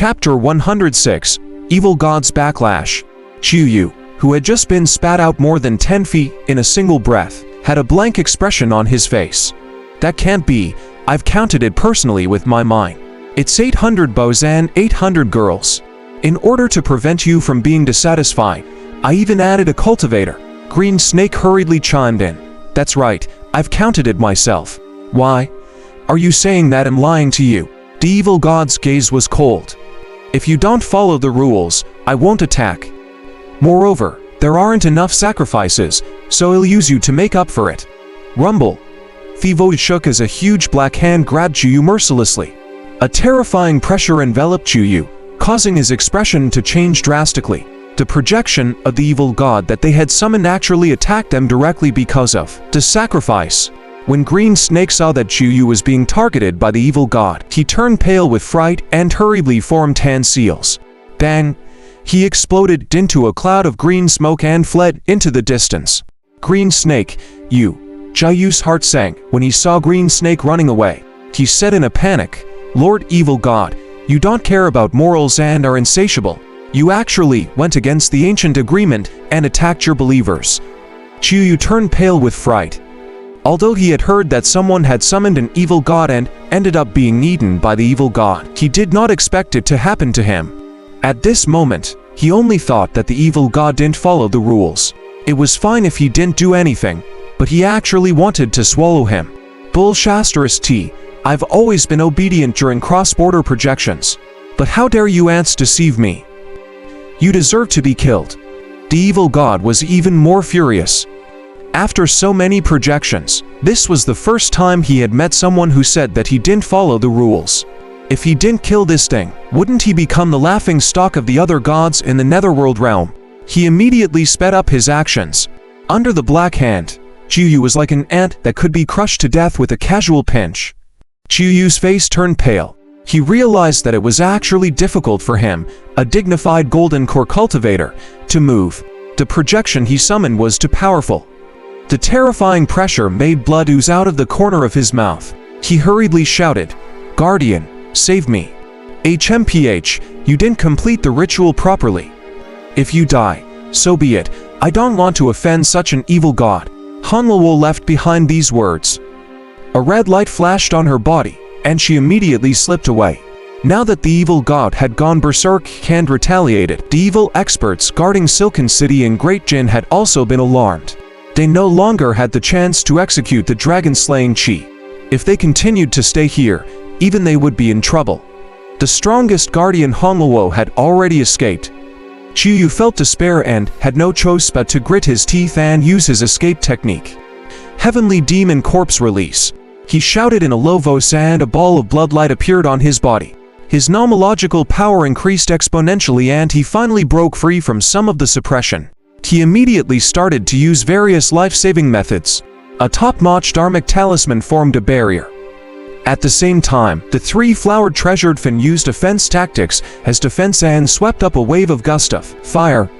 Chapter 106, Evil God's Backlash. Yu, who had just been spat out more than 10 feet in a single breath, had a blank expression on his face. That can't be, I've counted it personally with my mind. It's 800 bows and 800 girls. In order to prevent you from being dissatisfied, I even added a cultivator. Green Snake hurriedly chimed in. That's right, I've counted it myself. Why? Are you saying that I'm lying to you? The evil god's gaze was cold. If you don't follow the rules, I won't attack. Moreover, there aren't enough sacrifices, so I'll use you to make up for it. Rumble. Thivo shook as a huge black hand grabbed Yu mercilessly. A terrifying pressure enveloped Yu, causing his expression to change drastically. The projection of the evil god that they had summoned actually attacked them directly because of the sacrifice. When Green Snake saw that Yu was being targeted by the evil god, he turned pale with fright and hurriedly formed 10 seals. Bang! He exploded into a cloud of green smoke and fled into the distance. Green Snake, Jayu's heart sank when he saw Green Snake running away. He said in a panic, Lord Evil God, you don't care about morals and are insatiable. You actually went against the ancient agreement and attacked your believers. Yu turned pale with fright. Although he had heard that someone had summoned an evil god and ended up being eaten by the evil god, he did not expect it to happen to him. At this moment, he only thought that the evil god didn't follow the rules. It was fine if he didn't do anything, but he actually wanted to swallow him. Bullshasters, I've always been obedient during cross-border projections. But how dare you ants deceive me? You deserve to be killed. The evil god was even more furious. After so many projections, this was the first time he had met someone who said that he didn't follow the rules. If he didn't kill this thing, wouldn't he become the laughing stock of the other gods in the netherworld realm? He immediately sped up his actions. Under the black hand, Yu was like an ant that could be crushed to death with a casual pinch. Yu's face turned pale. He realized that it was actually difficult for him, a dignified golden core cultivator, to move. The projection he summoned was too powerful. The terrifying pressure made blood ooze out of the corner of his mouth. He hurriedly shouted, Guardian, save me. HMPH, you didn't complete the ritual properly. If you die, so be it. I don't want to offend such an evil god. Hanluo left behind these words. A red light flashed on her body, and she immediately slipped away. Now that the evil god had gone berserk and retaliated, the evil experts guarding Silken City and Great Jin had also been alarmed. They no longer had the chance to execute the dragon-slaying Chi. If they continued to stay here, even they would be in trouble. The strongest guardian Hanluo had already escaped. Yu felt despair and had no choice but to grit his teeth and use his escape technique. Heavenly Demon Corpse Release. He shouted in a low voice and a ball of bloodlight appeared on his body. His nomological power increased exponentially and he finally broke free from some of the suppression. He immediately started to use various life-saving methods. A top-notch Dharmic talisman formed a barrier. At the same time, the three-flowered treasured fin used offense tactics as defense and swept up a wave of gust of fire.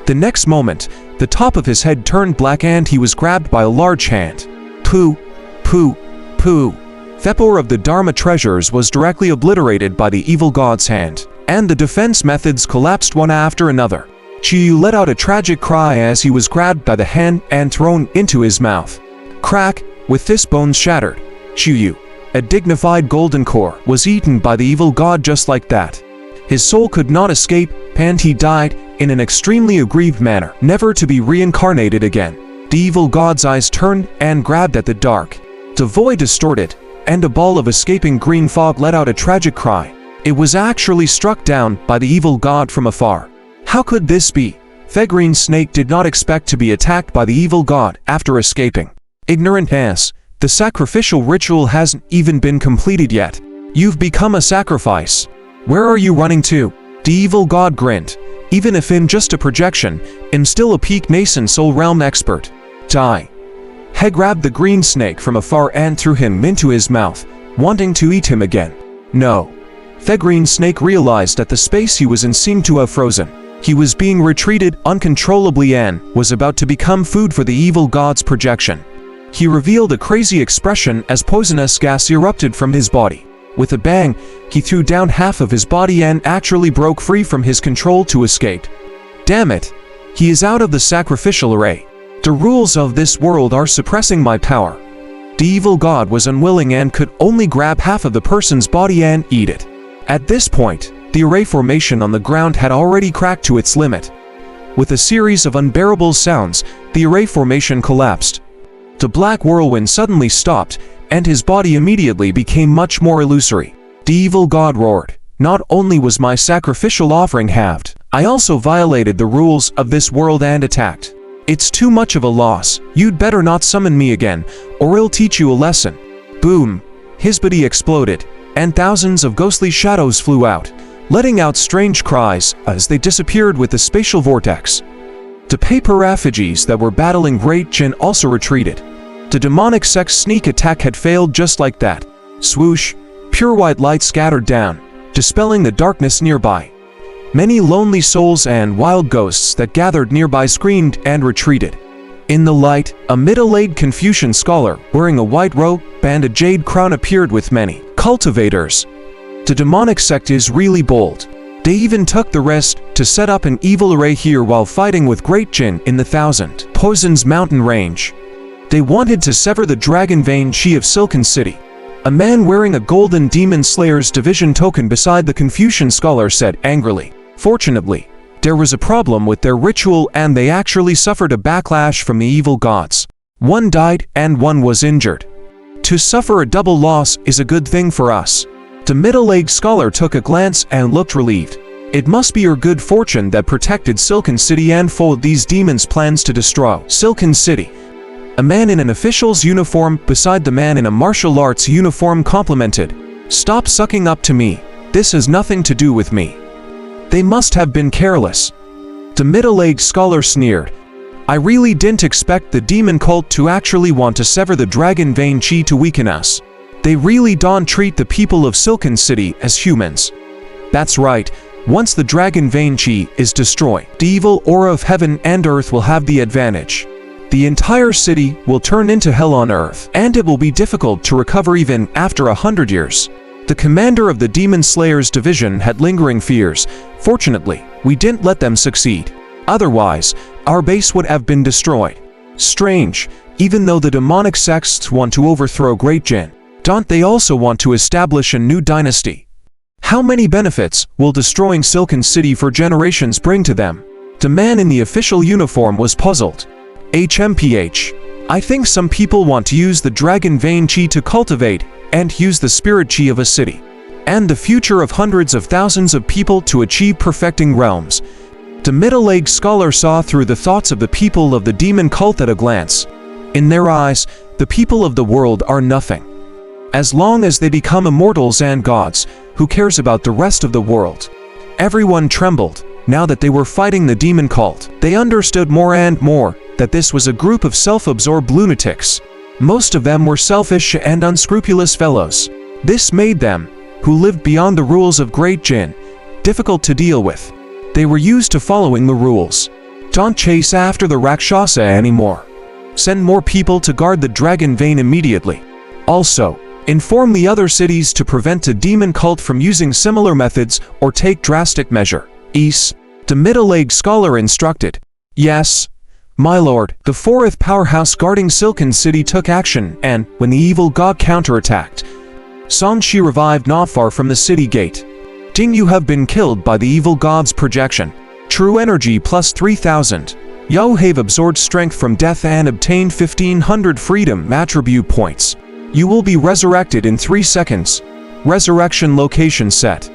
The next moment, the top of his head turned black and he was grabbed by a large hand. Pooh, pooh, pooh. Thepor of the Dharma treasures was directly obliterated by the evil god's hand, and the defense methods collapsed one after another. Yu let out a tragic cry as he was grabbed by the hand and thrown into his mouth. Crack, with this bones shattered. Yu, a dignified golden core, was eaten by the evil god just like that. His soul could not escape, and he died in an extremely aggrieved manner, never to be reincarnated again. The evil god's eyes turned and grabbed at the dark. The void distorted, and a ball of escaping green fog let out a tragic cry. It was actually struck down by the evil god from afar. How could this be? The Green Snake did not expect to be attacked by the evil god after escaping. Ignorant ass, the sacrificial ritual hasn't even been completed yet. You've become a sacrifice. Where are you running to? The evil god grinned. Even if in just a projection, I'm still a peak nascent soul realm expert. Die. He grabbed the Green Snake from afar and threw him into his mouth, wanting to eat him again. No. The Green Snake realized that the space he was in seemed to have frozen. He was being retreated uncontrollably and was about to become food for the evil god's projection. He revealed a crazy expression as poisonous gas erupted from his body. With a bang, he threw down half of his body and actually broke free from his control to escape. Damn it! He is out of the sacrificial array. The rules of this world are suppressing my power. The evil god was unwilling and could only grab half of the person's body and eat it. At this point, the array formation on the ground had already cracked to its limit. With a series of unbearable sounds, the array formation collapsed. The black whirlwind suddenly stopped, and his body immediately became much more illusory. The evil god roared, "Not only was my sacrificial offering halved, I also violated the rules of this world and attacked. It's too much of a loss. You'd better not summon me again, or I'll teach you a lesson." Boom! His body exploded, and thousands of ghostly shadows flew out, letting out strange cries as they disappeared with the spatial vortex. The paper effigies that were battling Great Jin also retreated. The demonic sect's sneak attack had failed just like that. Swoosh! Pure white light scattered down, dispelling the darkness nearby. Many lonely souls and wild ghosts that gathered nearby screamed and retreated. In the light, a middle-aged Confucian scholar wearing a white robe and a jade crown appeared with many cultivators. The demonic sect is really bold. They even took the risk to set up an evil array here while fighting with Great Jin in the Thousand Poisons mountain range. They wanted to sever the dragon vein chi of Silken City. A man wearing a golden demon slayer's division token beside the Confucian scholar said angrily. Fortunately, there was a problem with their ritual and they actually suffered a backlash from the evil gods. One died and one was injured. To suffer a double loss is a good thing for us. The middle-aged scholar took a glance and looked relieved. It must be your good fortune that protected Silken City and foiled these demons' plans to destroy Silken City. A man in an official's uniform beside the man in a martial arts uniform complimented. "Stop sucking up to me. This has nothing to do with me." They must have been careless. The middle-aged scholar sneered. "I really didn't expect the demon cult to actually want to sever the dragon vein chi to weaken us. They really don't treat the people of Silken City as humans." That's right. Once the dragon vein chi is destroyed, the evil aura of heaven and earth will have the advantage. The entire city will turn into hell on earth, and it will be difficult to recover even after 100 years. The commander of the Demon Slayers division had lingering fears. Fortunately, we didn't let them succeed. Otherwise, our base would have been destroyed. Strange, even though the demonic sects want to overthrow Great Jin, don't they also want to establish a new dynasty? How many benefits will destroying Silken City for generations bring to them? The man in the official uniform was puzzled. HMPH. I think some people want to use the dragon vein chi to cultivate and use the spirit chi of a city, and the future of hundreds of thousands of people to achieve perfecting realms. The middle-aged scholar saw through the thoughts of the people of the demon cult at a glance. In their eyes, the people of the world are nothing. As long as they become immortals and gods, who cares about the rest of the world? Everyone trembled. Now that they were fighting the demon cult, they understood more and more that this was a group of self-absorbed lunatics. Most of them were selfish and unscrupulous fellows. This made them, who lived beyond the rules of Great Jin, difficult to deal with. They were used to following the rules. Don't chase after the Rakshasa anymore. Send more people to guard the dragon vein immediately. Also, inform the other cities to prevent a demon cult from using similar methods or take drastic measure. The middle-aged scholar instructed. Yes, my lord. The fourth powerhouse guarding Silken City took action, and when the evil god counterattacked, Songshi revived not far from the city gate. Ding, you have been killed by the evil god's projection. True energy plus 3000. You have absorbed strength from death and obtained 1500 freedom attribute points. You will be resurrected in 3 seconds. Resurrection location set.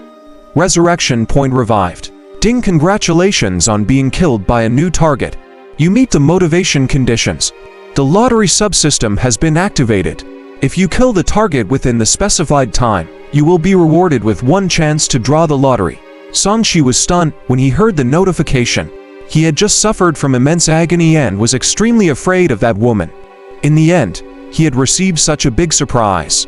Resurrection point revived. Ding, congratulations on being killed by a new target. You meet the motivation conditions. The lottery subsystem has been activated. If you kill the target within the specified time, you will be rewarded with 1 chance to draw the lottery. Songshi was stunned when he heard the notification. He had just suffered from immense agony and was extremely afraid of that woman. In the end, he had received such a big surprise.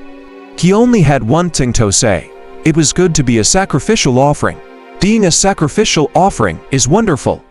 He only had one thing to say. It was good to be a sacrificial offering. Being a sacrificial offering is wonderful.